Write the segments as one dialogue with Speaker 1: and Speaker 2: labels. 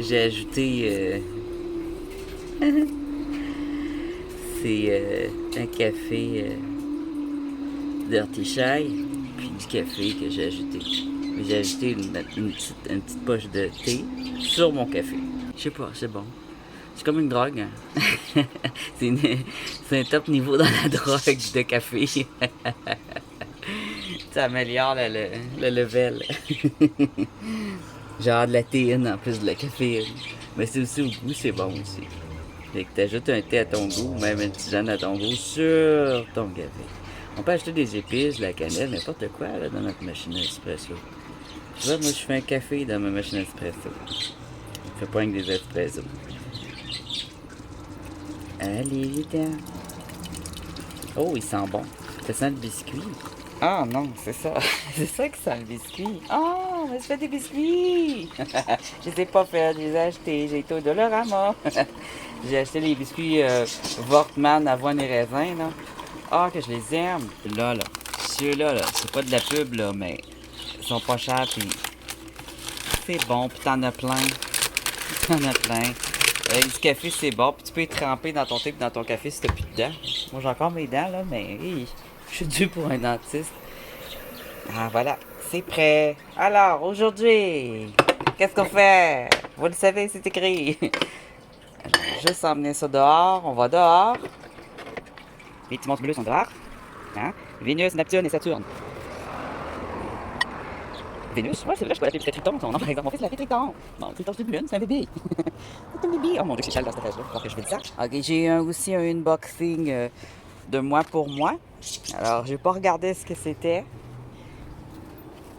Speaker 1: J'ai ajouté... c'est un café Dirty Shy, puis du café que j'ai ajouté. J'ai ajouté une petite poche de thé sur mon café. Je sais pas, c'est bon. C'est comme une drogue. Hein? c'est un top niveau dans la drogue de café. Ça améliore le level. Genre de la théine en plus de la caféine. Mais c'est aussi au goût, c'est bon aussi. Fait que t'ajoutes un thé à ton goût, même une tisane à ton goût sur ton café. On peut acheter des épices, de la cannelle, n'importe quoi là, dans notre machine à espresso. Tu vois, moi je fais un café dans ma machine à espresso. Je fais pas avec des espressos. Allez, vite. Oh, il sent bon. Ça sent le biscuit. Ah non, c'est ça. C'est ça qui sent le biscuit. Oh, on se fait des biscuits. Je les ai pas faits, je les ai achetés. J'ai été au Dollarama. J'ai acheté les biscuits Wortmann, avoine et raisin, là. Ah, que je les aime. Là, ceux-là, là, c'est pas de la pub, là, mais ils sont pas chers, puis c'est bon, puis t'en as plein. T'en as plein. Du café, c'est bon, puis tu peux y tremper dans ton thé puis dans ton café si t'as plus de dents. Moi, j'ai encore mes dents, là, mais je suis dû pour un dentiste. Ah, voilà, c'est prêt. Alors, aujourd'hui, qu'est-ce qu'on fait? Vous le savez, c'est écrit. Juste emmener ça dehors, on va dehors. Les petits monstres bleus sont dehors. Hein? Vénus, Neptune et Saturne. Vénus, ouais, c'est vrai, je peux l'appeler peut-être Triton, son nom, par exemple. Mon fils l'appelle Triton. Bon, Triton, c'est une lune, c'est un bébé. C'est un bébé. Oh mon dieu, c'est chale dans cette page-là. Faut que je fais ça. Ok, j'ai aussi un unboxing de moi pour moi. Alors, j'ai pas regardé ce que c'était.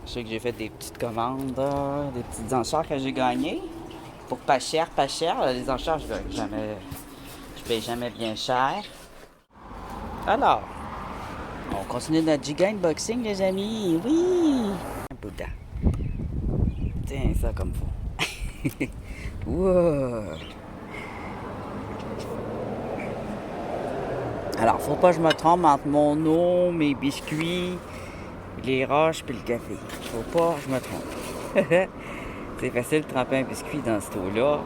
Speaker 1: Je sais que j'ai fait des petites commandes, des petites enchères que j'ai gagnées. Pour pas cher, pas cher. Les enchères, je paye jamais bien cher. Alors, on continue notre giga unboxing, les amis. Oui! Un Bouddha. Tiens, ça comme faut. Wow! Alors, faut pas que je me trompe entre mon eau, mes biscuits, les roches puis le café. Faut pas que je me trompe. C'est facile de tremper un biscuit dans cette eau-là.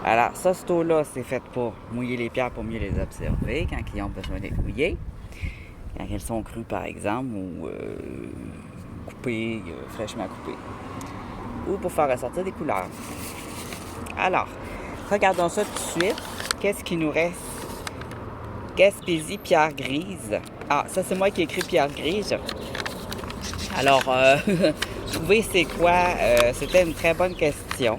Speaker 1: Alors, ça, cette eau-là, c'est fait pour mouiller les pierres pour mieux les observer quand ils ont besoin d'être mouillées. Quand elles sont crues, par exemple, ou coupées, fraîchement coupées. Ou pour faire ressortir des couleurs. Alors, regardons ça tout de suite. Qu'est-ce qui nous reste? Gaspésie, pierre grise. Ah, ça, c'est moi qui ai écrit pierre grise. Alors, trouver c'est quoi? C'était une très bonne question.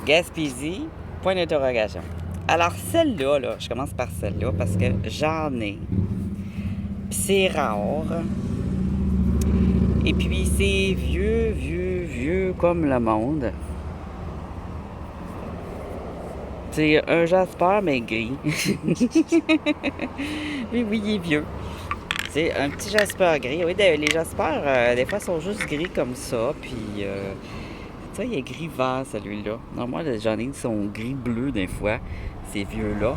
Speaker 1: Gaspésie, point d'interrogation. Alors, celle-là, là, je commence par celle-là parce que j'en ai. Puis c'est rare. Et puis, c'est vieux comme le monde. C'est un Jasper, mais gris. Oui, il est vieux. C'est un petit Jasper gris. Oui, les Jasper, des fois, sont juste gris comme ça. Puis, tu sais, il est gris-vert, celui-là. Non, moi, j'en ai qui sont gris-bleu, des fois, ces vieux-là.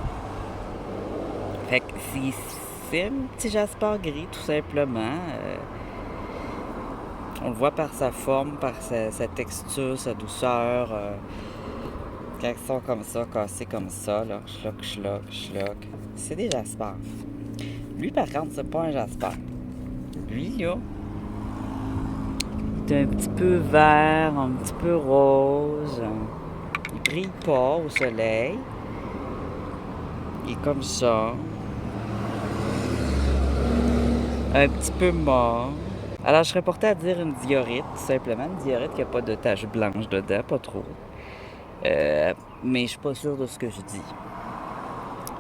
Speaker 1: Fait que c'est un petit Jasper gris, tout simplement. On le voit par sa forme, par sa texture, sa douceur. Quand ils sont comme ça, cassés comme ça, là, schlock, c'est des Jasper. Lui, par contre, c'est pas un Jasper. Lui, là, il est un petit peu vert, un petit peu rose. Il brille pas au soleil. Il est comme ça. Un petit peu mort. Alors, je serais porté à dire une diorite, tout simplement. Une diorite qui n'a pas de taches blanches dedans, pas trop. Mais je suis pas sûr de ce que je dis.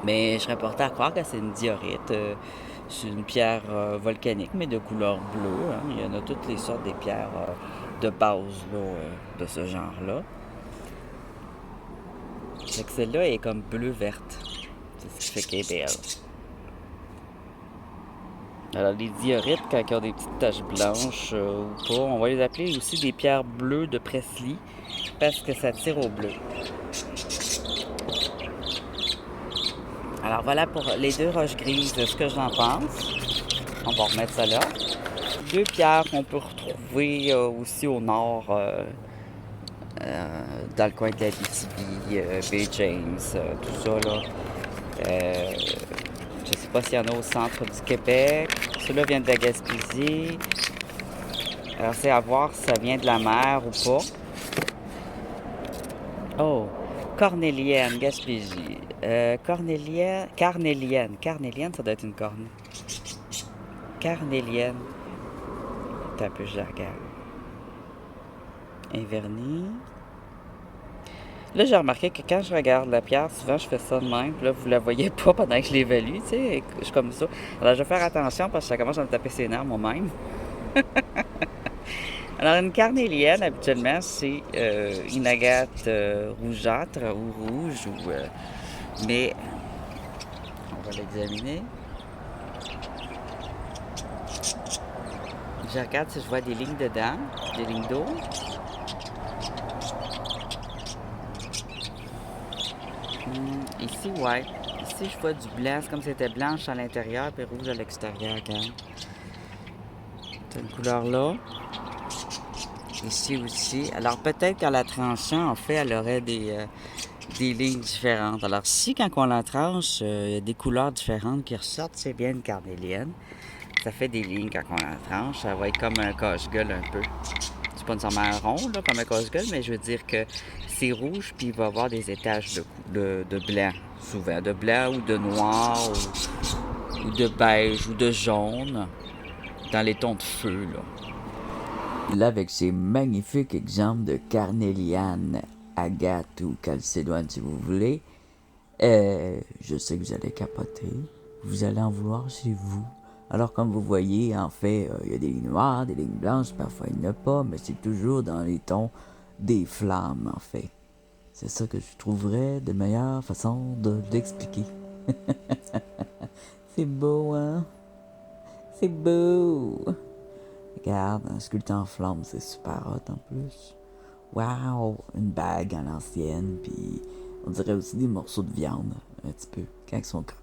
Speaker 1: Mais je serais porté à croire que c'est une diorite. C'est une pierre volcanique, mais de couleur bleue. Hein. Il y en a toutes les sortes des pierres de base là, de ce genre-là. Fait que celle-là est comme bleu-verte. C'est ce qui fait qu'elle est belle. Alors, les diorites, quand ils ont des petites taches blanches ou pas, on va les appeler aussi des pierres bleues de Presley parce que ça tire au bleu. Alors, voilà pour les deux roches grises, ce que j'en pense. On va remettre ça là. deux pierres qu'on peut retrouver aussi au nord, dans le coin de l'Abitibi, Bay James, tout ça, là. Je sais pas s'il y en a au centre du Québec. Ceux-là viennent de la Gaspésie. Alors, c'est à voir si ça vient de la mer ou pas. Oh, cornélienne, Gaspésie. Carnélienne. Carnélienne, ça doit être une corne. Carnélienne. Attends un peu, je la regarde. Invernie. Là, j'ai remarqué que quand je regarde la pierre, souvent je fais ça de même. Puis là, vous la voyez pas pendant que je l'évalue, tu sais. Je suis comme ça. Alors, je vais faire attention parce que ça commence à me taper ses nerfs moi-même. Alors, une carnélienne, habituellement, c'est une agate rougeâtre ou rouge. Mais, on va l'examiner. Je regarde si je vois des lignes dedans, des lignes d'eau. Ici, ouais. Ici, je vois du blanc. C'est comme si c'était blanche à l'intérieur et rouge à l'extérieur. Regarde. C'est une couleur là. Ici aussi. Alors, peut-être qu'en la tranchant, en fait, elle aurait des lignes différentes. Alors, si, quand on la tranche, il y a des couleurs différentes qui ressortent, c'est bien une carnélienne. Ça fait des lignes quand on la tranche. Ça va être comme un cache-gueule un peu. C'est pas nécessairement rond, là, comme un cache-gueule, mais je veux dire que c'est rouge, puis il va y avoir des étages de blanc, souvent. De blanc ou de noir, ou de beige, ou de jaune, dans les tons de feu, là.
Speaker 2: Là, avec ces magnifiques exemples de carnéliane, agate ou calcédoine, si vous voulez, je sais que vous allez capoter. Vous allez en vouloir chez vous. Alors, comme vous voyez, en fait, il y a des lignes noires, des lignes blanches, parfois il n'y en a pas, mais c'est toujours dans les tons des flammes, en fait. C'est ça que je trouverais de meilleure façon de l'expliquer. C'est beau, hein? C'est beau! Regarde, un sculpté en flamme, c'est super hot en plus. Wow! Une bague à l'ancienne, puis on dirait aussi des morceaux de viande, un petit peu, quand ils sont crus.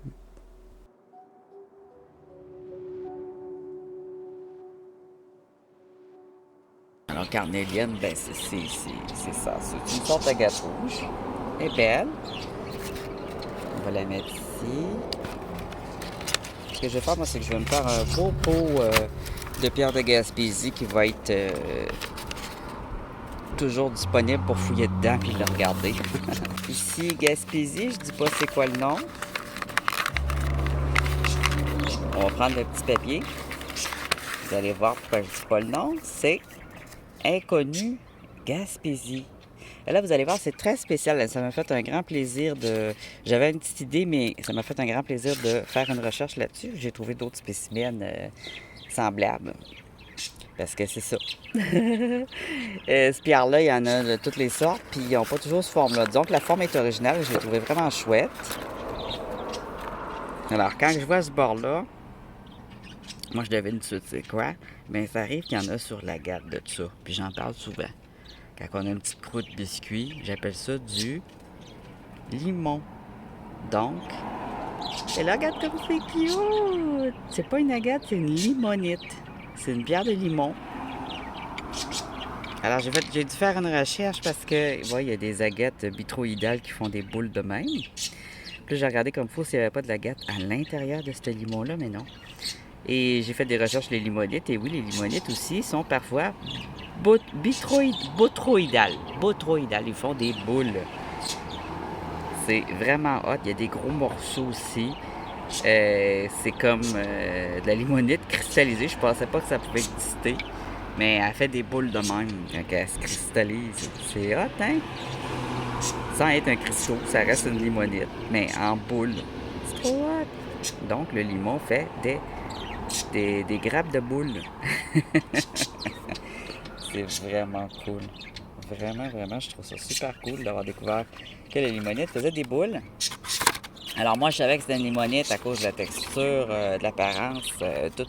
Speaker 1: Alors, carnélienne, ben, c'est ça. C'est une sorte d'agate rouge. Elle est belle. On va la mettre ici. Ce que je vais faire, moi, c'est que je vais me faire un beau pot de pierre de Gaspésie qui va être toujours disponible pour fouiller dedans puis le regarder. Ici, Gaspésie, je dis pas c'est quoi le nom. On va prendre le petit papier. Vous allez voir pourquoi je dis pas le nom. C'est Inconnu Gaspésie. Et là, vous allez voir, c'est très spécial. Ça m'a fait un grand plaisir de... J'avais une petite idée, mais ça m'a fait un grand plaisir de faire une recherche là-dessus. J'ai trouvé d'autres spécimens semblables. Parce que c'est ça. Cette pierre-là, il y en a de toutes les sortes, puis ils n'ont pas toujours cette forme-là. Disons que la forme est originale, je l'ai trouvée vraiment chouette. Alors, quand je vois ce bord-là, moi, je devine tout de suite c'est quoi. Bien, ça arrive qu'il y en a sur la garde de ça. Puis j'en parle souvent. Quand on a une petite croûte de biscuit, j'appelle ça du limon. Donc, et là, regarde comme c'est cute! C'est pas une agate, c'est une limonite. C'est une bière de limon. Alors, j'ai dû faire une recherche parce que, ouais, il y a des agates bitroïdales qui font des boules de même. Puis j'ai regardé comme il faut s'il n'y avait pas de l'agate à l'intérieur de ce limon-là, mais non. Et j'ai fait des recherches sur les limonites. Et oui, les limonites aussi sont parfois botroïdales. Botroïdales, ils font des boules. C'est vraiment hot. Il y a des gros morceaux aussi. C'est comme de la limonite cristallisée. Je pensais pas que ça pouvait exister. Mais elle fait des boules de même quand elle se cristallise. C'est hot, hein? Sans être un cristaux, ça reste une limonite. Mais en boule. C'est trop hot. Donc, le limon fait des grappes de boules. C'est vraiment cool. Vraiment, vraiment, je trouve ça super cool d'avoir découvert que la limonite faisait des boules. Alors moi, je savais que c'était une limonite à cause de la texture, de l'apparence, tout.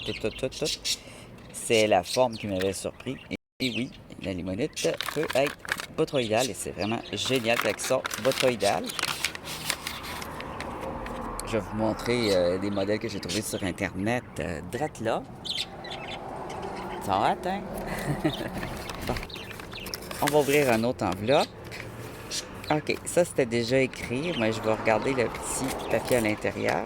Speaker 1: C'est la forme qui m'avait surpris. Et oui, la limonite peut être botroïdale et c'est vraiment génial avec ça, botroïdale. Je vais vous montrer des modèles que j'ai trouvés sur Internet, drette là. sont hot, hein? Bon. On va ouvrir une autre enveloppe. OK, ça c'était déjà écrit. Moi, je vais regarder le petit papier à l'intérieur.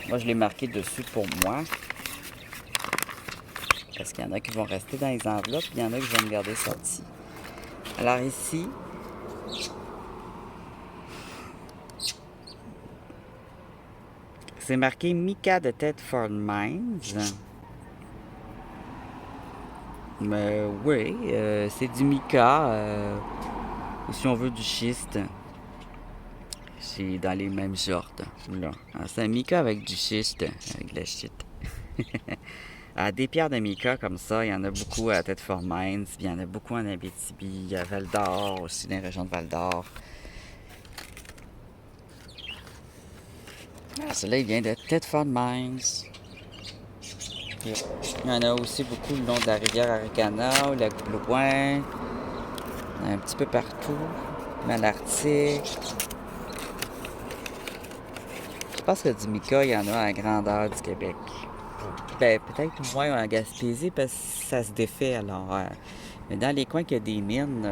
Speaker 1: Moi, je l'ai marqué dessus pour moi. Parce qu'il y en a qui vont rester dans les enveloppes, puis il y en a qui vont me garder sorti. Alors ici, c'est marqué Mica de Thetford Mines. Mais oui, c'est du mica, ou si on veut du schiste. C'est dans les mêmes sortes. Là. C'est un mica avec du schiste, avec de la shit. Des pierres de mica comme ça, il y en a beaucoup à Thetford Mines, puis il y en a beaucoup en Abitibi, à Val-d'Or, aussi dans la région de Val-d'Or. Celui-là, il vient de Thetford Mines. Il y en a aussi beaucoup le long de la rivière Aricana, au lac Blouin, un petit peu partout, dans l'Arctique. Je pense que du mica, il y en a à la grandeur du Québec. Ben, peut-être moins en Gaspésie parce que ça se défait. Alors, mais dans les coins qu'il y a des mines,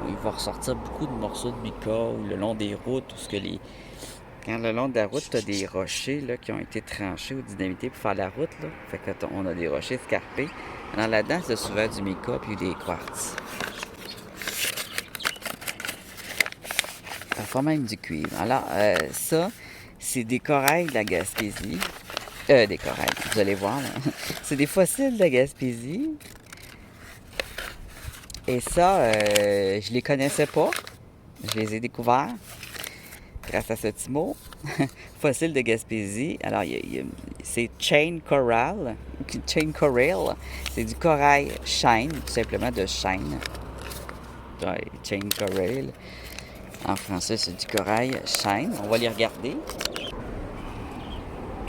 Speaker 1: il va ressortir beaucoup de morceaux de mica ou le long des routes, où ce que les... Quand le long de la route, tu as des rochers là, qui ont été tranchés ou dynamités pour faire la route. Là. Fait que on a des rochers escarpés. Alors là-dedans, c'est souvent du mica puis des quartz. Parfois même du cuivre. Alors, ça, c'est des corails de la Gaspésie. Des corails, vous allez voir. Là. C'est des fossiles de la Gaspésie. Et ça, je les connaissais pas. Je les ai découverts grâce à ce petit mot. Fossile de Gaspésie. Alors, c'est chain coral. Chain coral. C'est du corail chêne, tout simplement de chêne. Ouais, chain coral. En français, c'est du corail chêne. On va les regarder.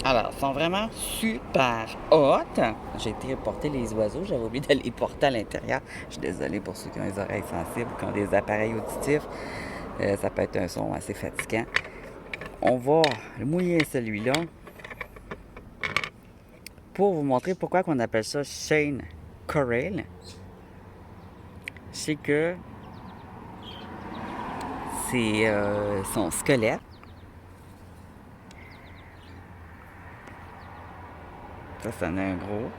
Speaker 1: Alors, ils sont vraiment super hot. J'ai été porter les oiseaux. J'avais oublié de les porter à l'intérieur. Je suis désolée pour ceux qui ont les oreilles sensibles, qui ont des appareils auditifs. Ça peut être un son assez fatigant. On va mouiller celui-là pour vous montrer pourquoi on appelle ça chain coral. C'est que c'est son squelette. Ça en a un gros.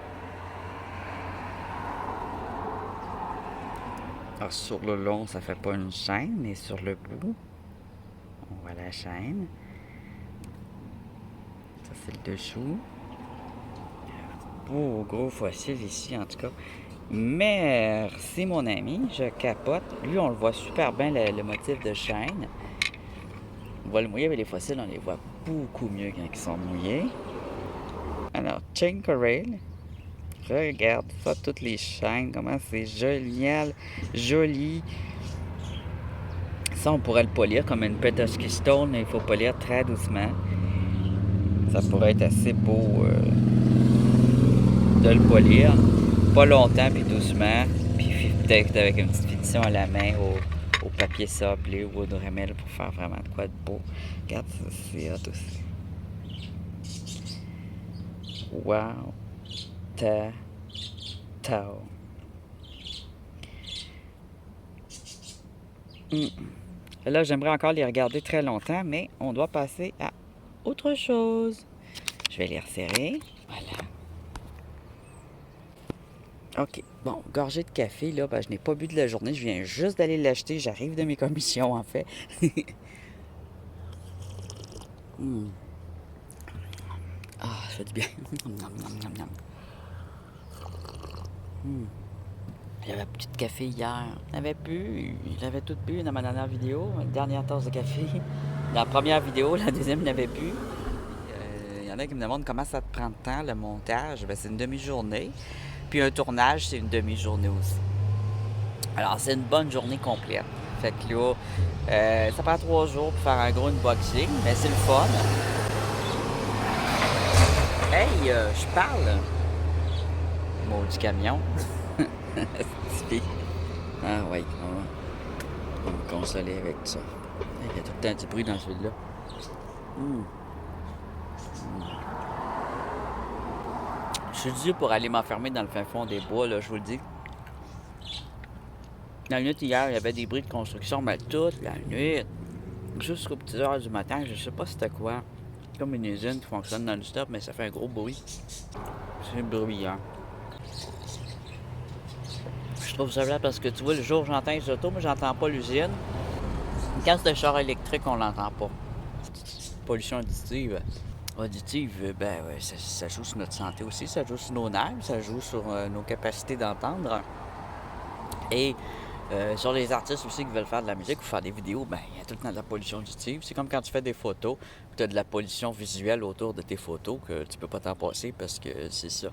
Speaker 1: Alors, sur le long, ça fait pas une chaîne, mais sur le bout, on voit la chaîne. Ça, c'est le dessous. Beau gros fossile ici, en tout cas. Merci, mon ami. Je capote. Lui, on le voit super bien, le motif de chaîne. On va le mouiller, mais les fossiles, on les voit beaucoup mieux quand ils sont mouillés. Alors, chain coral. Regarde ça, toutes les chaînes, comment c'est génial, joli. Ça, on pourrait le polir comme une Petoskey Stone, mais il faut polir très doucement. Ça pourrait être assez beau de le polir. Pas longtemps, puis doucement. Puis peut-être avec une petite finition à la main au papier sablé ou au Dremel pour faire vraiment de quoi de beau. Regarde, c'est hot aussi. Wow! Tao. Là, j'aimerais encore les regarder très longtemps, mais on doit passer à autre chose. Je vais les resserrer. Voilà. OK. Bon, gorgée de café, là, ben, je n'ai pas bu de la journée. Je viens juste d'aller l'acheter. J'arrive de mes commissions, en fait. Ah, ça fait du bien. J'avais plus de café hier. J'avais bu. J'avais tout bu dans ma dernière vidéo. Une dernière tasse de café. Dans la première vidéo, la deuxième, je l'avais bu. Il y en a qui me demandent comment ça te prend de temps, le montage. Ben, c'est une demi-journée. Puis un tournage, c'est une demi-journée aussi. Alors, c'est une bonne journée complète. Fait que là, ça prend 3 jours pour faire un gros unboxing, mais c'est le fun. Hey, je parle. Maudit camion. Ah oui, on va me consoler avec ça. Il y a tout le temps du bruit dans celui-là. Je Je suis dû pour aller m'enfermer dans le fin fond des bois, là, je vous le dis. La nuit, hier, il y avait des bruits de construction, mais toute la nuit, jusqu'aux petites heures du matin, je sais pas c'était quoi. Comme une usine qui fonctionne non-stop, mais ça fait un gros bruit. C'est bruyant. Je trouve ça là parce que tu vois, le jour où j'entends les autos, mais j'entends pas l'usine. Quand c'est un char électrique, on l'entend pas. Pollution auditive. Auditive, ben ouais, ça joue sur notre santé aussi, ça joue sur nos nerfs, ça joue sur nos capacités d'entendre. Et sur les artistes aussi qui veulent faire de la musique ou faire des vidéos, ben il y a tout le temps de la pollution auditive. C'est comme quand tu fais des photos, tu as de la pollution visuelle autour de tes photos que tu peux pas t'en passer parce que c'est ça.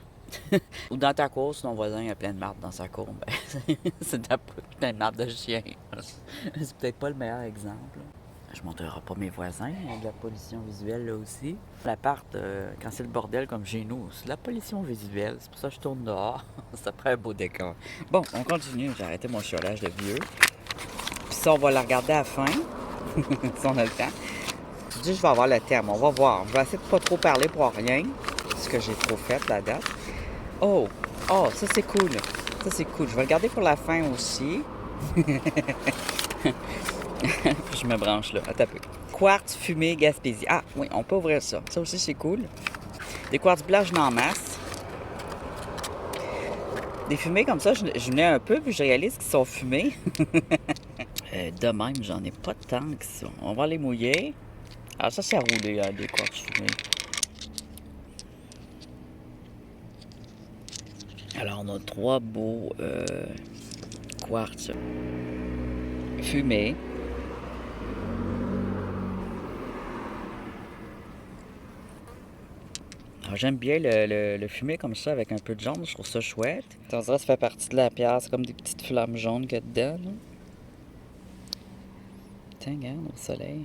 Speaker 1: Ou dans ta cour, si ton voisin a plein de marde dans sa cour, ben c'est plein de marde de chien. C'est peut-être pas le meilleur exemple. Je ne montrerai pas mes voisins, il y a de la pollution visuelle là aussi. L'appart, quand c'est le bordel comme chez nous, c'est de la pollution visuelle. C'est pour ça que je tourne dehors. Ça prend un beau décor. Bon, on continue. J'ai arrêté mon chiolage de vieux. Puis ça, on va la regarder à la fin. Si on a le temps. Je dis, je vais avoir le terme. On va voir. Je vais essayer de pas trop parler pour rien. Ce que j'ai trop fait, la date. Oh, ça c'est cool. Ça c'est cool. Je vais le garder pour la fin aussi. Je me branche là. Attends un peu. Quartz fumé Gaspésie. Ah, oui, on peut ouvrir ça. Ça aussi, c'est cool. Des quartz blanches en masse. Des fumées comme ça, je venais un peu, puis je réalise qu'ils sont fumés. De même, j'en ai pas tant que ça. On va les mouiller. Alors, ça, c'est à rouler, hein, des quartz fumés. Alors, on a 3 beaux quartz fumés. Alors, j'aime bien le fumer comme ça avec un peu de jaune, je trouve ça chouette. On dirait que ça fait partie de la pierre, c'est comme des petites flammes jaunes qu'il y a dedans. Là. Tiens, regarde, au soleil.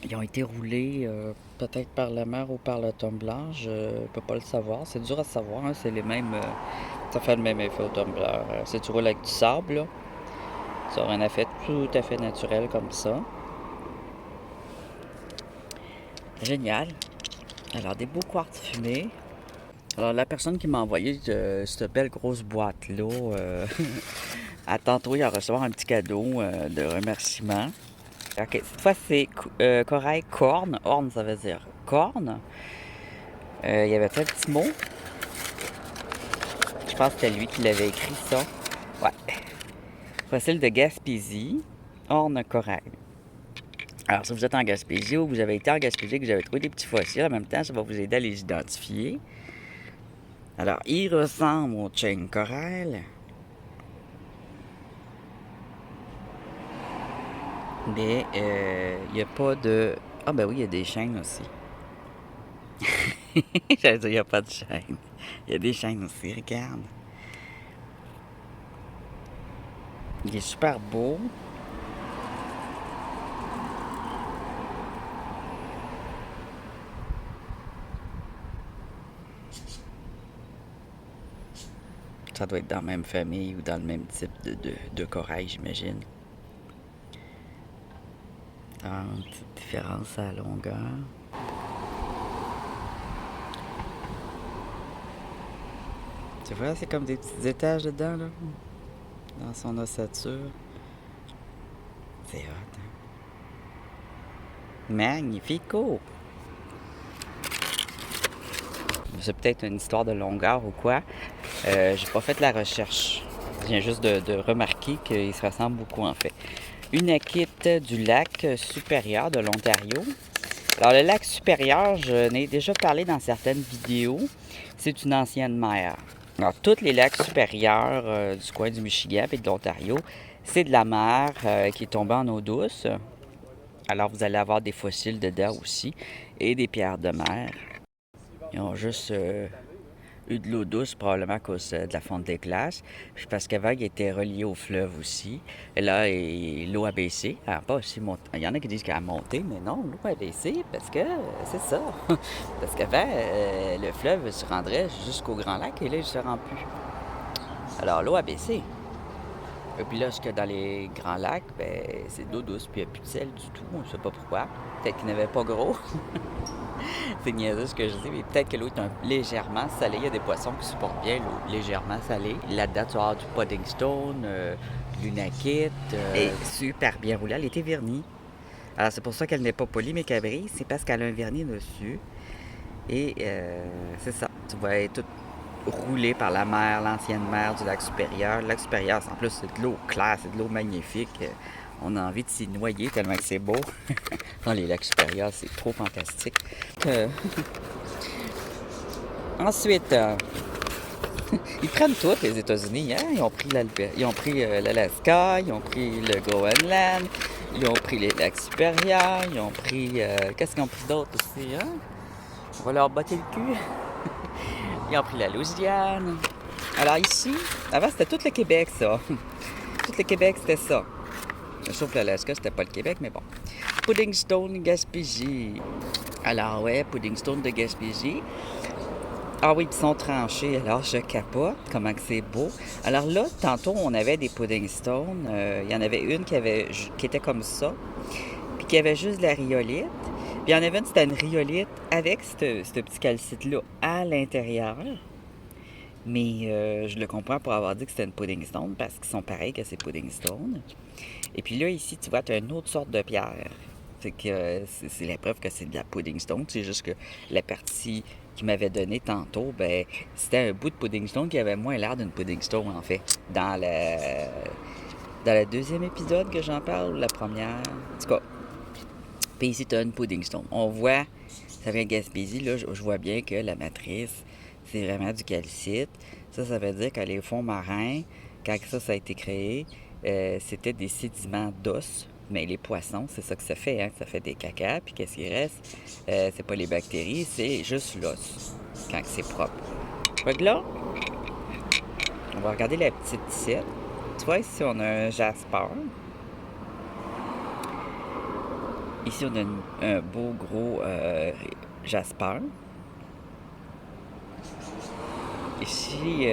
Speaker 1: Ils ont été roulés peut-être par la mer ou par le tumbleur, je ne peux pas le savoir. C'est dur à savoir, hein, c'est les mêmes. Ça fait le même effet au tumbleur. Si tu roules avec du sable, là, ça aura un effet tout à fait naturel comme ça. Génial. Alors, des beaux quartz fumés. Alors, la personne qui m'a envoyé cette belle grosse boîte-là, à tantôt, il va recevoir un petit cadeau de remerciement. OK, cette fois, c'est corail corne. Orne, ça veut dire corne. Il y avait plein de petits mots. Je pense que c'était lui qui l'avait écrit, ça. Ouais. Fossile de Gaspésie. Orne corail. Alors, si vous êtes en Gaspésie ou que vous avez été en Gaspésie et que vous avez trouvé des petits fossiles, en même temps, ça va vous aider à les identifier. Alors, il ressemble au chain corail. Mais il n'y a pas de... Ah ben oui, il y a des chaînes aussi. J'allais dire, il n'y a pas de chaîne. Il y a des chaînes aussi, regarde. Il est super beau. Ça doit être dans la même famille ou dans le même type de corail, j'imagine. Une petite différence à la longueur. Tu vois, c'est comme des petits étages dedans, là. Dans son ossature. C'est hot, hein? Magnifico! C'est peut-être une histoire de longueur ou quoi. J'ai pas fait la recherche. Je viens juste de remarquer qu'ils se ressemblent beaucoup, en fait. Une acquite du lac supérieur de l'Ontario. Alors, le lac supérieur, je n'ai déjà parlé dans certaines vidéos. C'est une ancienne mer. Alors, tous les lacs supérieurs du coin du Michigan et de l'Ontario, c'est de la mer qui est tombée en eau douce. Alors, vous allez avoir des fossiles dedans aussi et des pierres de mer. Ils ont juste eu de l'eau douce, probablement à cause de la fonte des glaces. Puis parce qu'avant, il était relié au fleuve aussi. Et là, l'eau a baissé. Elle n'a pas aussi monté. Il y en a qui disent qu'elle a monté, mais non, l'eau a baissé parce que c'est ça. Parce qu'avant, le fleuve se rendrait jusqu'au Grand Lac et là, il ne se rend plus. Alors, l'eau a baissé. Et puis là, ce que dans les Grands Lacs, ben, c'est de l'eau douce, puis il n'y a plus de sel du tout. On ne sait pas pourquoi. Peut-être qu'il n'y avait pas gros. C'est niaiseux ce que je dis, mais peut-être que l'eau est légèrement salée. Il y a des poissons qui supportent bien l'eau légèrement salée. Là-dedans, tu vas avoir du pudding stone, du nakit. Et super bien roulée. Elle était vernie. Alors, c'est pour ça qu'elle n'est pas polie, mais qu'elle brille. C'est parce qu'elle a un vernis dessus. Et c'est ça. Tu vas être tout roulé par la mer, l'ancienne mer du lac supérieur. Le lac supérieur, en plus, c'est de l'eau claire, c'est de l'eau magnifique. On a envie de s'y noyer tellement que c'est beau. Dans les lacs supérieurs, c'est trop fantastique. Ensuite, ils prennent tout, les États-Unis. Hein? Ils ont pris l'Alaska, ils ont pris le Groenland, ils ont pris les lacs supérieurs, ils ont pris... qu'est-ce qu'ils ont pris d'autre aussi? Hein? On va leur botter le cul. Ils ont pris la Louisiane. Alors ici, avant, c'était tout le Québec, ça. Tout le Québec, c'était ça. Sauf l'Alaska, c'était pas le Québec, mais bon. Pudding Stone, Gaspésie. Alors, ouais, Pudding Stone de Gaspésie. Ah oui, puis ils sont tranchés. Alors, je capote. Comment que c'est beau. Alors là, tantôt, on avait des Pudding Stone. Il y en avait une qui était comme ça. Puis qui avait juste de la rhyolite. Puis il y en avait une, c'était une rhyolite avec ce petit calcite-là à l'intérieur. Mais je le comprends pour avoir dit que c'était une pudding stone parce qu'ils sont pareils que ces pudding stone. Et puis là, ici, tu vois, tu as une autre sorte de pierre. C'est la preuve que c'est de la pudding stone. C'est juste que la partie qu'il m'avait donnée tantôt, ben, c'était un bout de pudding stone qui avait moins l'air d'une pudding stone, en fait. Dans le deuxième épisode que j'en parle, ou la première. En tout cas. Puis ici, tu as une pudding stone. On voit, ça vient de Gaspésie, là, je vois bien que la matrice, c'est vraiment du calcite. Ça veut dire que les fonds marins, quand ça a été créé, c'était des sédiments d'os. Mais les poissons, c'est ça que ça fait, hein? Ça fait des cacas, puis qu'est-ce qui reste? C'est pas les bactéries, c'est juste l'os, quand c'est propre. Fait que là, on va regarder la petite site. Tu vois, ici, on a un jasper. Ici, on a un beau gros jasper. Ici,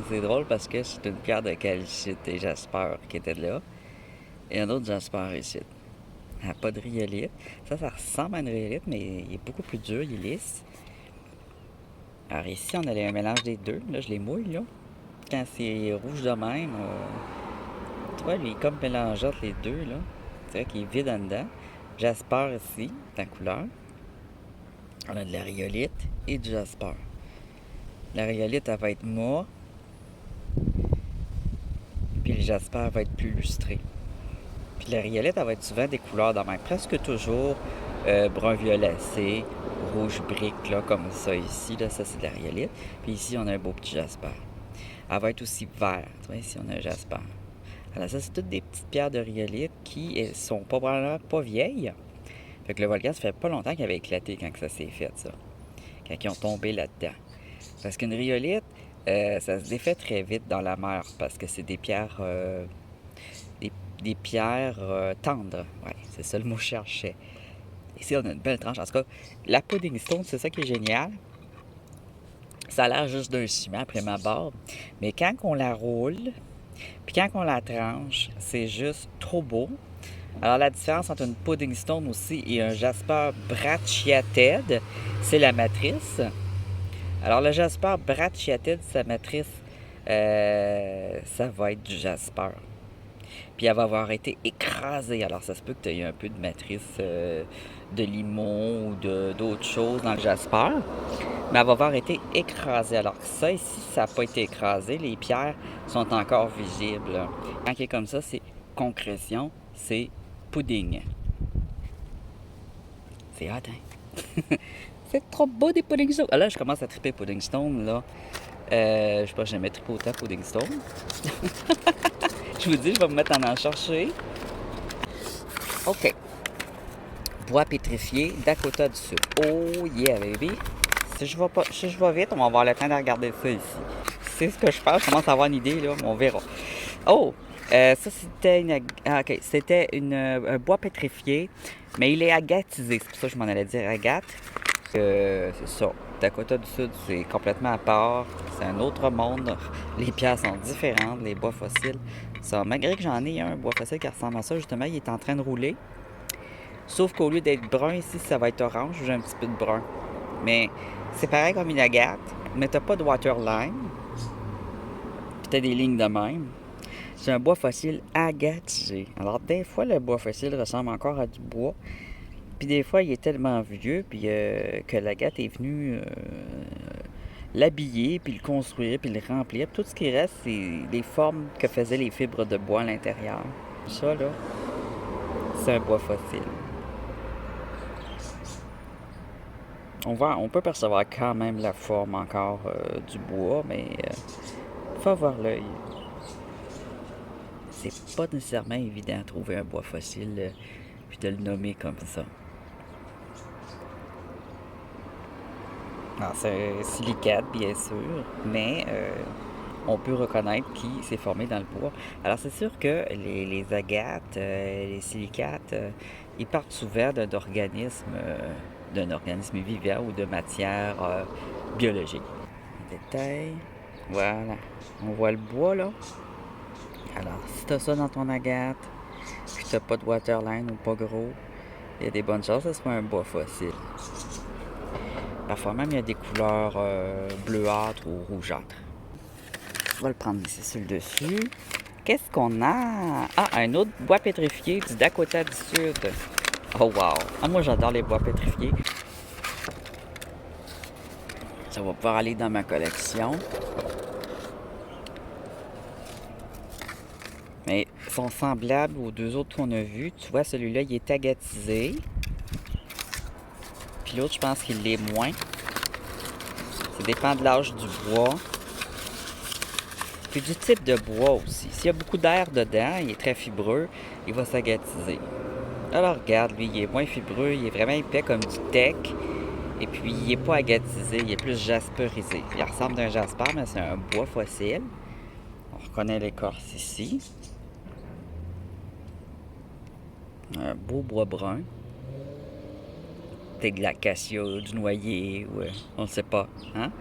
Speaker 1: c'est drôle parce que c'est une pierre de calcite et jasper qui était là. Et un autre jasper ici. Elle n'a pas de rhyolite. Ça ressemble à une rhyolite, mais il est beaucoup plus dur, il est lisse. Alors ici, on a un mélange des deux. Là, je les mouille, là. Quand c'est rouge de même, tu vois, il est comme mélangé entre les deux, là. C'est vrai qu'il est vide en dedans. Jasper ici, la couleur. On a de la rhyolite et du jasper. La rhyolite, elle va être mousse. Puis le jasper va être plus lustré. Puis la rhyolite, elle va être souvent des couleurs de même. Presque toujours brun violacé, rouge brique, là, comme ça ici. Là, ça, c'est de la rhyolite. Puis ici, on a un beau petit jasper. Elle va être aussi vert. Tu vois, ici, on a un jasper. Alors ça, c'est toutes des petites pierres de rhyolite qui sont probablement pas vieilles. Fait que le volcan, ça fait pas longtemps qu'il avait éclaté quand ça s'est fait, ça. Quand ils ont tombé là-dedans. Parce qu'une rhyolite, ça se défait très vite dans la mer parce que c'est des pierres... des pierres tendres. Ouais, c'est ça le mot que je cherchais. Ici, on a une belle tranche. En tout cas, la pudding stone, c'est ça qui est génial. Ça a l'air juste d'un ciment après ma barbe. Mais quand on la roule, puis quand on la tranche, c'est juste trop beau. Alors, la différence entre une pudding stone aussi et un jasper brachiated, c'est la matrice. Alors, le jasper brachiated, sa matrice, ça va être du jasper. Puis elle va avoir été écrasée. Alors, ça se peut que tu aies un peu de matrice de limon ou d'autres choses dans le jasper. Mais elle va avoir été écrasée. Alors, ça ici, ça n'a pas été écrasé. Les pierres sont encore visibles. Quand il est comme ça, c'est concrétion, c'est pudding. C'est hot, hein? C'est trop beau des pudding stone. Ah, là, je commence à triper pudding stone, là. Je sais pas, j'ai jamais trippé autant pudding stone. Je vous dis, je vais me mettre à en chercher. OK. Bois pétrifié, Dakota du Sud. Oh yeah, baby. Si je vais vite, on va avoir le temps de regarder ça ici. C'est ce que je pense. Je commence à avoir une idée, là, mais on verra. Oh! Ça, c'était un bois pétrifié, mais il est agatisé. C'est pour ça que je m'en allais dire agate. C'est ça. Dakota du Sud, c'est complètement à part. C'est un autre monde. Les pierres sont différentes, les bois fossiles. Ça, malgré que j'en ai un bois fossile qui ressemble à ça, justement, il est en train de rouler. Sauf qu'au lieu d'être brun ici, ça va être orange. J'ai un petit peu de brun. Mais c'est pareil comme une agate, mais t'as pas de waterline. Puis t'as des lignes de même. C'est un bois fossile agatisé. Alors, des fois, le bois fossile ressemble encore à du bois. Puis des fois, il est tellement vieux puis que l'agate est venue l'habiller, puis le construire, puis le remplir. Tout ce qui reste, c'est les formes que faisaient les fibres de bois à l'intérieur. Ça, là, c'est un bois fossile. On peut percevoir quand même la forme encore du bois, mais faut avoir l'œil. C'est pas nécessairement évident de trouver un bois fossile puis de le nommer comme ça. Alors, c'est un silicate, bien sûr, mais on peut reconnaître qui s'est formé dans le bois. Alors, c'est sûr que les agates, les silicates, ils partent souvent d'un organisme vivant ou de matière biologique. Détail. Voilà. On voit le bois, là. Alors, si tu as ça dans ton agate, puis tu n'as pas de waterline ou pas gros, il y a des bonnes chances que ce soit un bois fossile. Parfois même, il y a des couleurs bleuâtres ou rougeâtres. Je vais le prendre ici sur le dessus. Qu'est-ce qu'on a? Ah, un autre bois pétrifié du Dakota du Sud. Oh wow! Ah, moi, j'adore les bois pétrifiés. Ça va pouvoir aller dans ma collection. Mais ils sont semblables aux deux autres qu'on a vus. Tu vois, celui-là, il est agatisé. Puis l'autre, je pense qu'il l'est moins. Ça dépend de l'âge du bois. Puis du type de bois aussi. S'il y a beaucoup d'air dedans, il est très fibreux, il va s'agatiser. Alors regarde, lui, il est moins fibreux, il est vraiment épais comme du teck. Et puis, il n'est pas agatisé, il est plus jasperisé. Il ressemble à un jasper, mais c'est un bois fossile. On reconnaît l'écorce ici. Un beau bois brun. Peut-être de l'acacia, du noyer, ou on ne sait pas. Hein?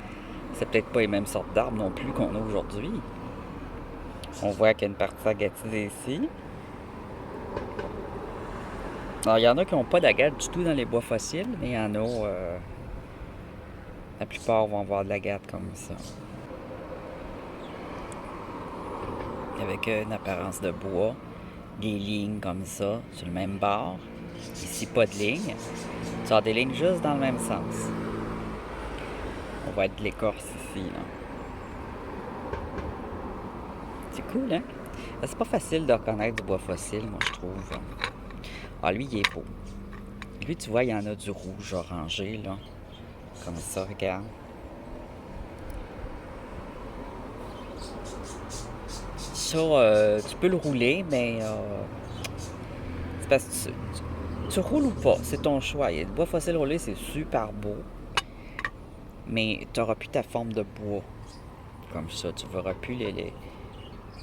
Speaker 1: C'est peut-être pas les mêmes sortes d'arbres non plus qu'on a aujourd'hui. On voit qu'il y a une partie agatisée ici. Alors, il y en a qui n'ont pas d'agate du tout dans les bois fossiles, mais il y en a... la plupart vont avoir de l'agate comme ça. Avec une apparence de bois, des lignes comme ça, sur le même bord. Ici, pas de lignes. Tu as des lignes juste dans le même sens. On voit de l'écorce ici, là. C'est cool, hein? C'est pas facile de reconnaître du bois fossile, moi, je trouve. Ah, lui, il est beau. Lui, tu vois, il y en a du rouge orangé, là. Comme ça, regarde. Ça, tu peux le rouler, mais c'est parce que tu roules ou pas, c'est ton choix. Le bois fossile roulé, c'est super beau, mais tu n'auras plus ta forme de bois. Comme ça, tu ne verras plus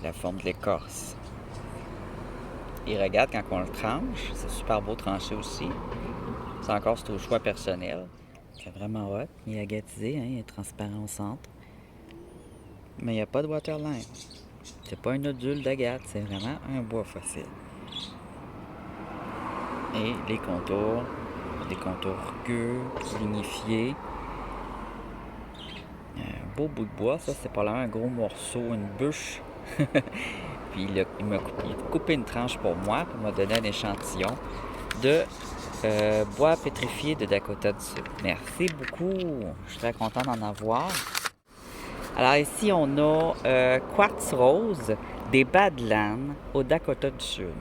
Speaker 1: la forme de l'écorce. Et regarde, quand on le tranche, c'est super beau tranché aussi. C'est encore au choix personnel. C'est vraiment hot. Il est agatisé, hein? Il est transparent au centre. Mais il n'y a pas de waterline. C'est pas un nodule d'agate, c'est vraiment un bois fossile. Et les contours, des contours rugueux, lignifiés. Un beau bout de bois, ça c'est probablement un gros morceau, une bûche. Puis il m'a coupé une tranche pour moi, pour me donner un échantillon de bois pétrifié de Dakota du Sud. Merci beaucoup, je suis très content d'en avoir. Alors ici, on a Quartz Rose des Badlands au Dakota du Sud.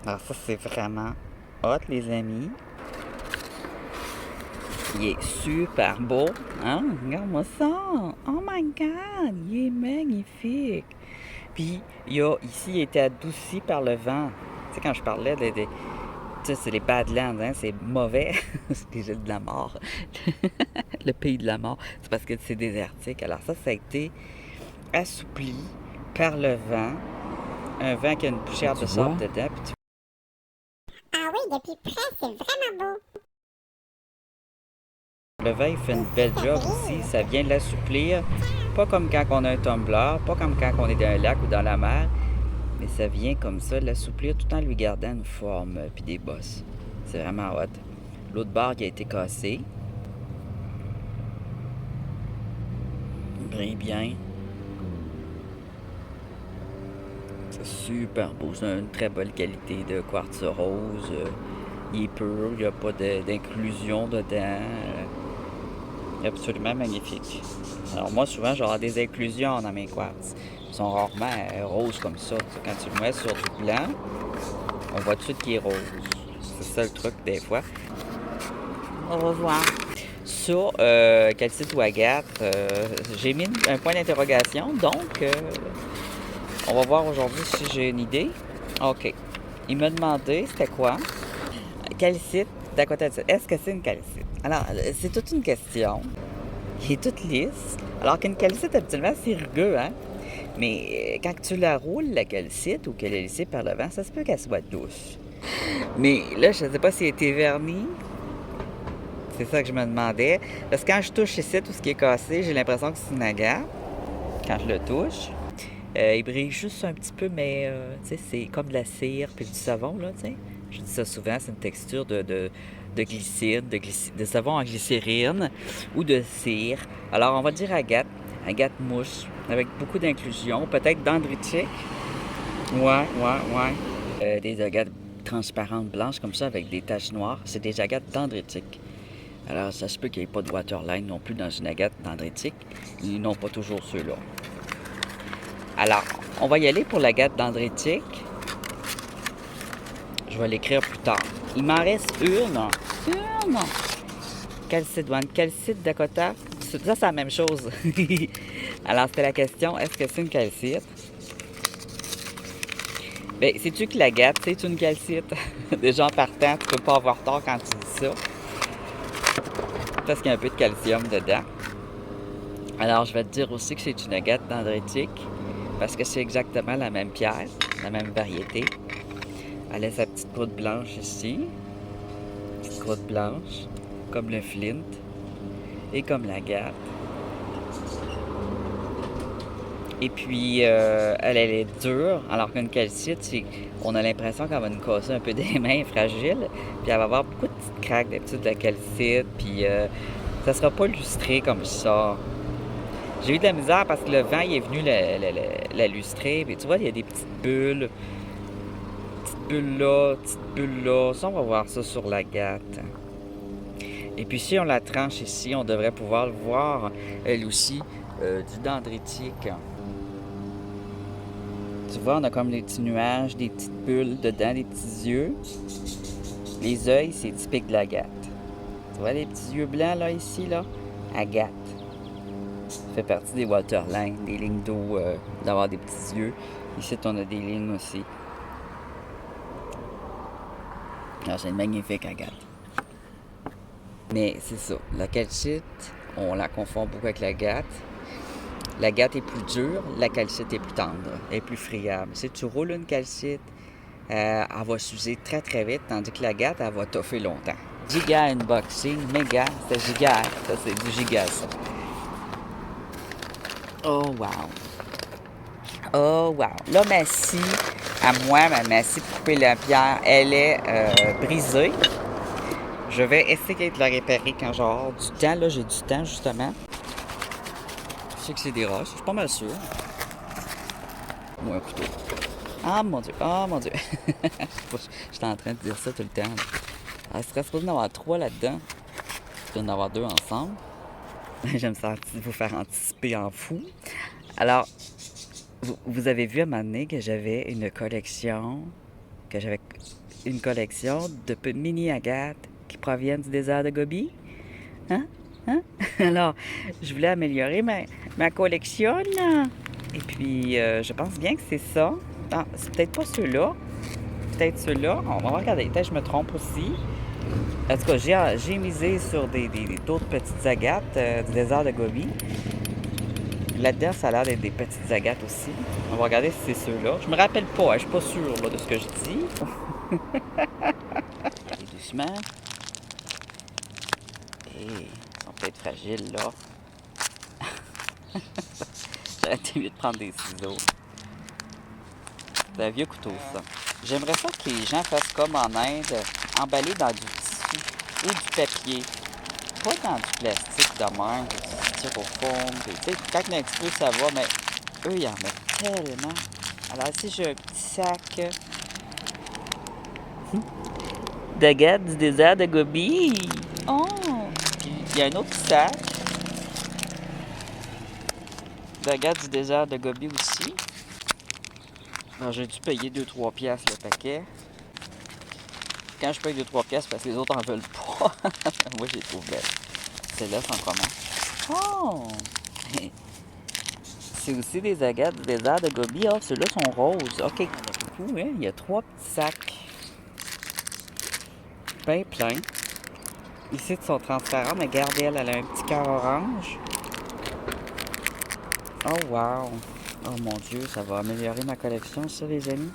Speaker 1: Alors ça, c'est vraiment hot, les amis. Il est super beau. Hein? Regarde-moi ça. Oh my God, il est magnifique. Puis, ici, il était adouci par le vent. Tu sais, quand je parlais tu sais, c'est les Badlands, hein? C'est mauvais. C'est déjà de la mort. Le pays de la mort. C'est parce que c'est désertique. Alors ça a été assoupli par le vent. Un vent qui a une poussière de sable dedans. Puis
Speaker 3: Ah oui, depuis près, c'est vraiment beau.
Speaker 1: le vent, il fait une belle job aussi. Ça vient l'assouplir. Pas comme quand on a un tumbler, pas comme quand on est dans un lac ou dans la mer. Mais ça vient comme ça, l'assouplir tout en lui gardant une forme puis des bosses. C'est vraiment hot. L'autre barre qui a été cassée. Il brille bien. C'est super beau. C'est une très bonne qualité de quartz rose. Il est pur. Il n'y a pas d'inclusion dedans. Absolument magnifique. Alors moi, souvent, j'aurai des inclusions dans mes quartz. Ils sont rarement roses comme ça. Quand tu le mets sur du blanc, on voit tout de suite qu'il est rose. C'est ça le truc des fois. On va voir. Sur calcite ou agate, j'ai mis un point d'interrogation. Donc, on va voir aujourd'hui si j'ai une idée. OK. Il m'a demandé, c'était quoi? Calcite, Dakota, est-ce que c'est une calcite? Alors, c'est toute une question. Il est toute lisse. Alors qu'une calcite, habituellement, c'est rugueux, hein? Mais quand tu la roules, la calcite, ou qu'elle est lissée par le vent, ça se peut qu'elle soit douce. Mais là, je ne sais pas si elle a été vernie. C'est ça que je me demandais. Parce que quand je touche ici, tout ce qui est cassé, j'ai l'impression que c'est une agate. Quand je le touche. Il brille juste un petit peu, mais tu sais, c'est comme de la cire puis du savon, là, tu sais. Je dis ça souvent, c'est une texture de glycine, de savon en glycérine ou de cire. Alors, on va dire agate mousse, avec beaucoup d'inclusion, peut-être dendritique. Ouais. Des agates transparentes blanches comme ça, avec des taches noires, c'est des agates dendritiques. Alors, ça se peut qu'il n'y ait pas de waterline non plus dans une agate dendritique. Ils n'ont pas toujours ceux-là. Alors, on va y aller pour l'agate dendritique. Je vais l'écrire plus tard. Il m'en reste une. Calcite Dakota. Ça, c'est la même chose. Alors, c'était la question, est-ce que c'est une calcite? Bien, sais-tu que l'agate, c'est une calcite? Déjà en partant, tu peux pas avoir tort quand tu dis ça. Parce qu'il y a un peu de calcium dedans. Alors, je vais te dire aussi que c'est une agate dendritique. Parce que c'est exactement la même pierre, la même variété. Elle a sa petite croûte blanche ici. Petite croûte blanche, comme le flint et comme l'agate. Et puis, elle est dure, alors qu'une calcite, on a l'impression qu'elle va nous casser un peu des mains fragiles. Puis elle va avoir beaucoup de petites craques d'habitude de la calcite. Puis ça sera pas lustré comme ça. J'ai eu de la misère parce que le vent il est venu la lustrer. Puis tu vois, il y a des petites bulles. Petites bulles là. Ça, on va voir ça sur l'agate. Et puis si on la tranche ici, on devrait pouvoir le voir, elle aussi, du dendritique. Tu vois, on a comme des petits nuages, des petites bulles dedans, des petits yeux. Les yeux, c'est typique de l'agate. Tu vois les petits yeux blancs là, ici, là? Agate. Ça fait partie des waterlines, des lignes d'eau, d'avoir des petits yeux. Ici, on a des lignes aussi. Alors, c'est une magnifique agate. Mais c'est ça. La calcite, on la confond beaucoup avec l'agate. L'agate est plus dure, la calcite est plus tendre, elle est plus friable. Si tu roules une calcite, elle va s'user très très vite, tandis que l'agate, elle va toffer longtemps. Giga unboxing, méga, c'est giga. Ça, c'est du giga, ça. Oh, wow. Oh, wow. Là, ma scie, à moi, ma scie pour couper la pierre, elle est brisée. Je vais essayer de la réparer quand j'aurai du temps. Là, j'ai du temps, justement. Je sais que c'est des roches, je suis pas mal sûr. Ou un couteau. Ah, mon Dieu. Je suis en train de dire ça tout le temps. Il serait supposé en avoir 3 là-dedans. Il doit en avoir 2 ensemble. Je me sens vous faire anticiper en fou. Alors, vous avez vu à un moment donné que j'avais une collection de mini-agates qui proviennent du désert de Gobi. Hein? Alors, je voulais améliorer ma collection. Et puis, je pense bien que c'est ça. Ah, c'est peut-être pas ceux-là. Peut-être ceux-là. On va regarder. Peut-être que je me trompe aussi. En tout cas, j'ai misé sur d'autres petites agates du désert de Gobi. Là-dedans, ça a l'air d'être des petites agates aussi. On va regarder si c'est ceux-là. Je me rappelle pas. Je suis pas sûre là, de ce que je dis. Allez, doucement. Ils sont peut-être fragiles, là. J'aurais été mieux de prendre des ciseaux. C'est un vieux couteau, ça. J'aimerais ça que les gens fassent comme en Inde, emballer dans du tissu ou du papier. Pas dans du plastique de même, du styrofoam. Tu sais, quand il y en a un petit peu, ça va, mais eux, ils en mettent tellement. Alors, si j'ai un petit sac d'agate du désert de Gobi. Oh! Puis, il y a un autre sac d'agate du désert de Gobi aussi. Alors, j'ai dû payer 2-3 piastres le paquet. Quand je paye 2-3 piastres, parce que les autres en veulent pas. Moi, je les trouve belles. Celle-là, c'est en commun. Oh! C'est aussi des agates du désert de Gobi. Oh, ceux-là sont roses. OK. Fou, hein? Il y a 3 petits sacs. Ben plein. Ici, ils sont transparents, mais regardez, elle a un petit cœur orange. Oh, wow! Oh mon Dieu, ça va améliorer ma collection, ça, les amis.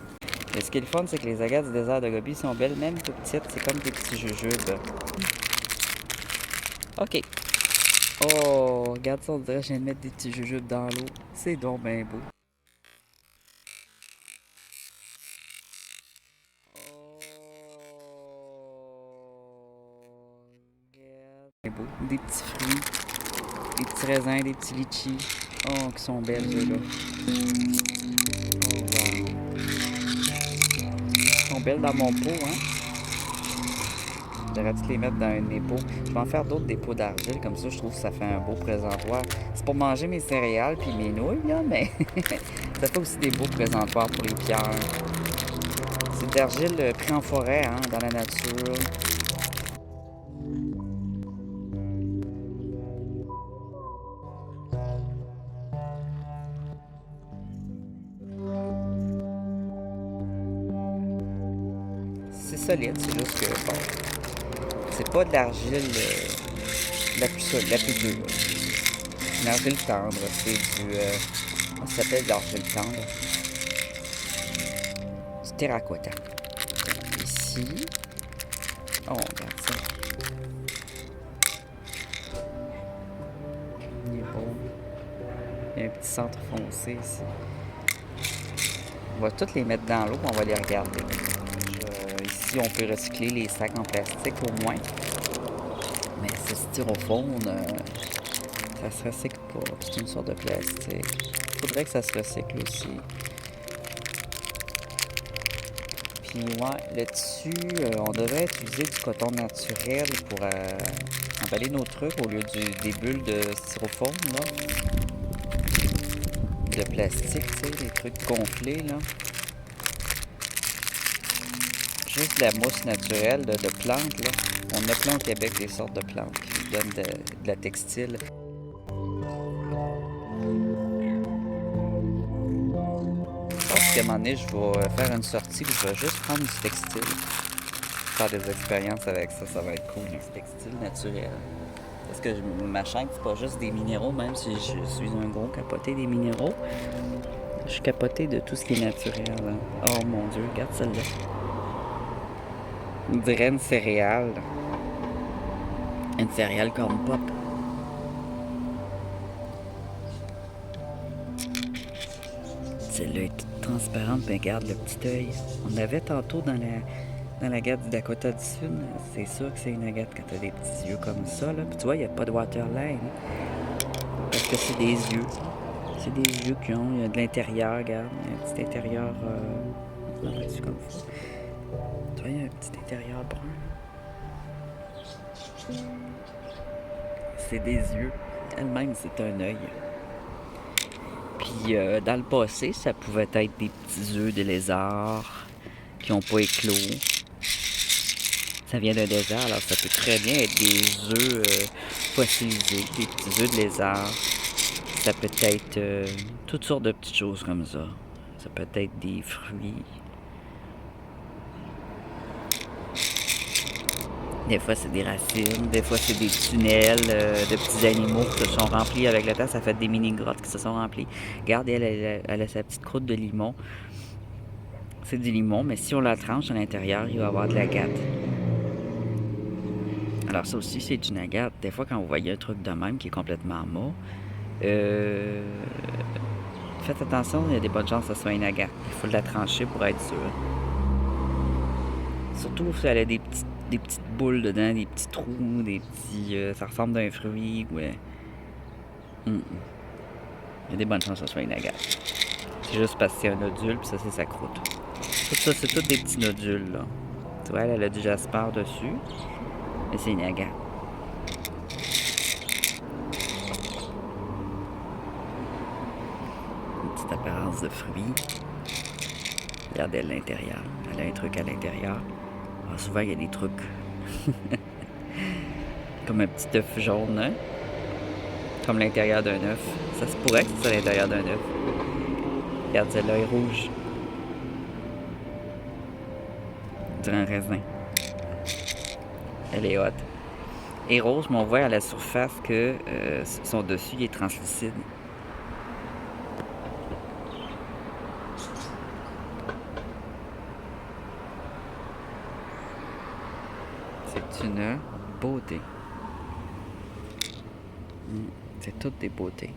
Speaker 1: Et ce qui est le fun, c'est que les agates du désert de Gobi sont belles, même tout petites. C'est comme des petits jujubes. OK. Oh, regarde ça, on dirait que je viens de mettre des petits jujubes dans l'eau. C'est donc bien beau. C'est beau. Des petits fruits, des petits raisins, des petits litchis. Oh, qui sont belles, eux-là. Oh, wow. Ils sont belles dans mon pot, hein? J'aurais dû les mettre dans un dépôt. Je vais en faire d'autres dépôts d'argile, comme ça, je trouve que ça fait un beau présentoir. C'est pour manger mes céréales puis mes nouilles, là, mais ça fait aussi des beaux présentoirs pour les pierres. C'est de l'argile pris en forêt, hein, dans la nature. C'est solide, c'est juste que, bon, c'est pas de l'argile la plus dure. C'est une argile tendre, c'est du... comment ça s'appelle l'argile tendre? Du terracotta. Ici. Oh, regarde ça. Il est beau. Il y a un petit centre foncé ici. On va toutes les mettre dans l'eau et on va les regarder. Ici, on peut recycler les sacs en plastique au moins. Mais ce styrofoam, ça se recycle pas. C'est une sorte de plastique. Il faudrait que ça se recycle aussi. Puis, ouais, le tissu, on devrait utiliser du coton naturel pour emballer nos trucs au lieu des bulles de styrofoam, là. De plastique, tu sais, des trucs gonflés, là. Juste de la mousse naturelle de plantes, là. On a plein au Québec des sortes de plantes qui donnent de la textile. Je pense qu'à un moment donné, je vais faire une sortie où je vais juste prendre du textile. Faire des expériences avec ça, ça va être cool, du textile naturel. Parce que ma chaîne, c'est pas juste des minéraux, même si je suis un gros capoté des minéraux. Je suis capoté de tout ce qui est naturel. Hein. Oh mon Dieu, regarde celle-là. On dirait une céréale. Une céréale corn pop. Celle-là est toute transparente, mais regarde le petit œil. On avait tantôt dans la agate du Dakota du Sud. C'est sûr que c'est une agate quand t'as des petits yeux comme ça. Là. Puis tu vois, il n'y a pas de waterline. Parce que c'est des yeux. C'est des yeux qui ont. Il y a de l'intérieur, regarde. Il y a un petit intérieur. Comme ça. Tu vois, il y a un petit intérieur brun. C'est des yeux. Elle-même, c'est un œil. Puis dans le passé, ça pouvait être des petits œufs de lézard qui n'ont pas éclos. Ça vient d'un désert, alors ça peut très bien être des œufs fossilisés, des petits œufs de lézard. Ça peut être toutes sortes de petites choses comme ça. Ça peut être des fruits. Des fois, c'est des racines, des fois, c'est des tunnels de petits animaux qui se sont remplis avec le temps. Ça fait des mini-grottes qui se sont remplies. Regarde, elle a sa petite croûte de limon. C'est du limon, mais si on la tranche à l'intérieur, il va y avoir de l'agate. Alors ça aussi, c'est une agate. Des fois, quand vous voyez un truc de même qui est complètement mort, faites attention, il y a des bonnes chances que ce soit une agate. Il faut la trancher pour être sûr. Surtout, elle a des petites boules dedans, des petits trous, des petits... ça ressemble à un fruit, ouais. Il y a des bonnes chances que ce soit une agate. C'est juste parce que c'est un nodule, puis ça, c'est sa croûte. Tout ça, c'est tous des petits nodules, là. Tu vois, elle a du jasper dessus, mais c'est une agate. Une petite apparence de fruit. Regardez l'intérieur. Elle a un truc à l'intérieur. Alors, souvent, il y a des trucs. Comme un petit œuf jaune, hein? Comme l'intérieur d'un œuf. Ça se pourrait que c'est ça l'intérieur d'un œuf. Regarde, celle-là est rouge. On dirait un raisin. Elle est haute. Et rose, mais on voit à la surface que son dessus il est translucide. C'est une beauté. C'est toutes des beautés.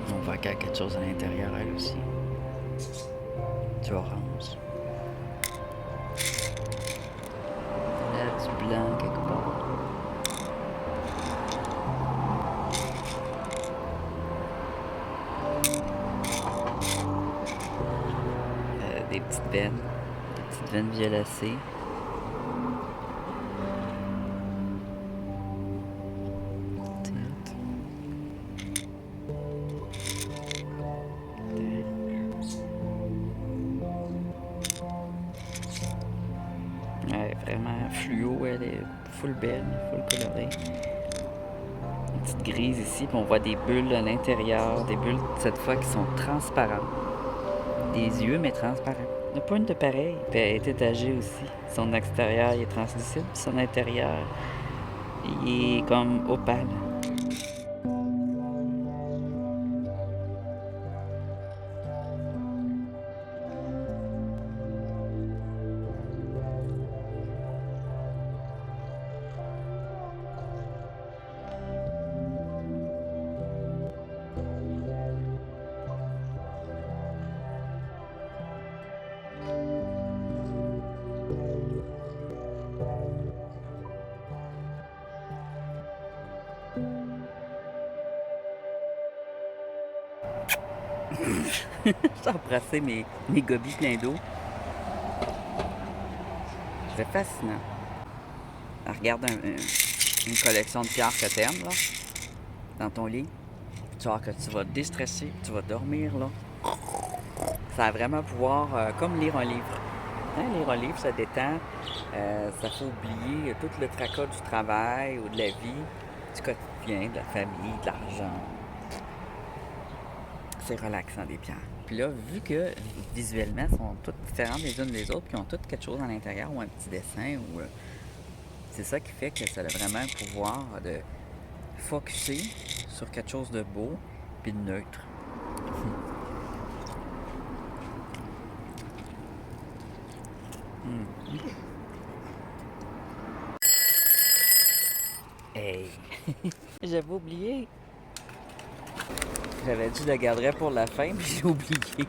Speaker 1: On voit qu'il y a quelque chose à l'intérieur, elle aussi. Du orange. Là, du blanc quelque part. Des petites veines violacées. Elle est vraiment fluo, elle est full belle, full colorée. Une petite grise ici, puis on voit des bulles à l'intérieur, des bulles cette fois qui sont transparentes. Des yeux, mais transparents. Il n'y a pas une de pareille, puis elle est étagée aussi. Son extérieur il est translucide, puis son intérieur il est comme opale. J'ai embrassé mes gobies pleins d'eau. C'est fascinant. Regarde une collection de pierres que t'aimes, là, dans ton lit. Tu vois que tu vas te déstresser, tu vas dormir, là. Ça a vraiment pouvoir, comme lire un livre. Hein, lire un livre, ça détend. Ça fait oublier tout le tracas du travail ou de la vie, du quotidien, de la famille, de l'argent. C'est relaxant, des pierres. Puis là, vu que visuellement, elles sont toutes différentes les unes des autres, puis ont toutes quelque chose à l'intérieur, ou un petit dessin, ou c'est ça qui fait que ça a vraiment un pouvoir de focusser sur quelque chose de beau, puis de neutre. Hey! J'avais oublié! J'avais dit que je le garderais pour la fin, mais j'ai oublié.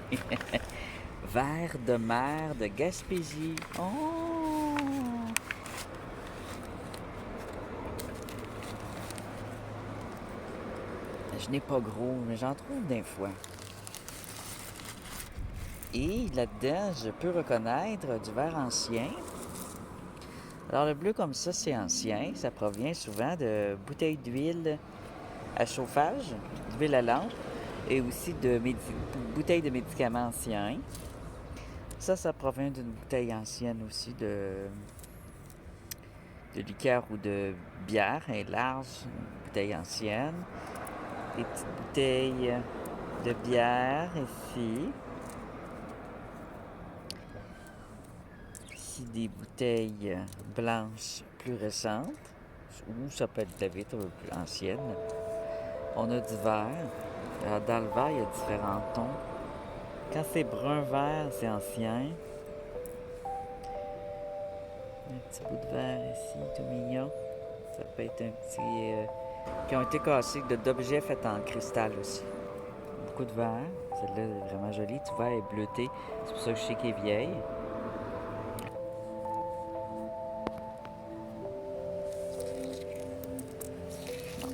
Speaker 1: Verre de mer de Gaspésie. Oh! Je n'ai pas gros, mais j'en trouve des fois. Et là-dedans, je peux reconnaître du verre ancien. Alors le bleu comme ça, c'est ancien. Ça provient souvent de bouteilles d'huile à chauffage, d'huile à lampe, et aussi de bouteilles de médicaments anciens. Ça provient d'une bouteille ancienne aussi de liqueur ou de bière. Elle est large, une bouteille ancienne. Des petites bouteilles de bière ici. ici des bouteilles blanches plus récentes, ou ça peut être de la vitre un peu plus ancienne. On a du verre. Dans le verre, il y a différents tons. Quand c'est brun-vert, c'est ancien. Un petit bout de verre ici, tout mignon. Ça peut être un petit... qui ont été cassés d'objets faits en cristal aussi. Beaucoup de verre. Celle-là est vraiment jolie. Tout verre est bleuté. C'est pour ça que je sais qu'elle est vieille.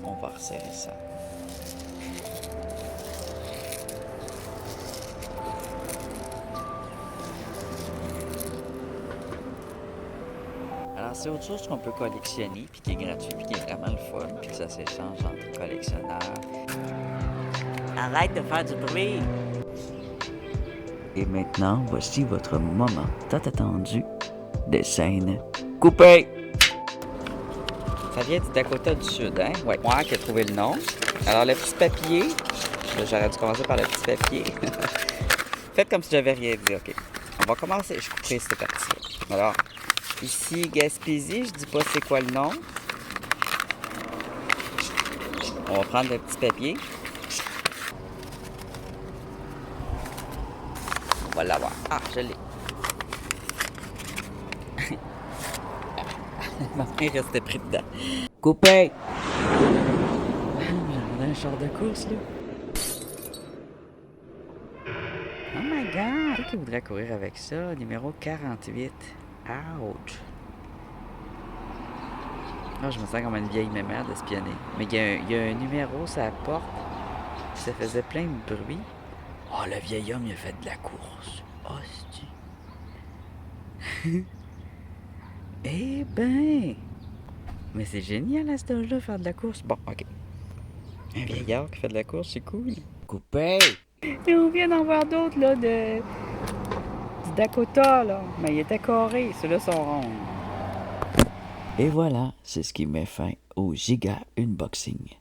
Speaker 1: On va resserrer ça. Alors, c'est autre chose qu'on peut collectionner, puis qui est gratuit, puis qui est vraiment le fun, puis que ça s'échange entre collectionneurs. Arrête de faire du bruit!
Speaker 2: Et maintenant, voici votre moment tant attendu des scènes coupées.
Speaker 1: Ça vient du Dakota du Sud, hein? Ouais. Moi qui ai trouvé le nom. Alors, le petit papier. Là, j'aurais dû commencer par le petit papier. Faites comme si j'avais rien dit, OK. On va commencer. Je couperai cette partie-là. Alors, ici, Gaspésie, je dis pas c'est quoi le nom. On va prendre le petit papier. On va l'avoir. Ah, je l'ai. Ma main restait pris dedans.
Speaker 2: Coupé!
Speaker 1: J'en ai un char de course, là. Oh my God! Qui voudrait courir avec ça? Numéro 48. Ouch! Oh, je me sens comme une vieille mémère d'espionner. Mais il y a un numéro sur la porte. Ça faisait plein de bruit. Oh, le vieil homme, il a fait de la course. Hostie. Eh ben! Mais c'est génial à cet âge-là, faire de la course. Bon, OK. Un vieillard qui fait de la course, c'est cool.
Speaker 2: Coupé!
Speaker 1: Et on vient d'en voir d'autres, là, du Dakota, là. Mais il était carré, ceux-là sont ronds.
Speaker 2: Et voilà, c'est ce qui met fin au Giga Unboxing.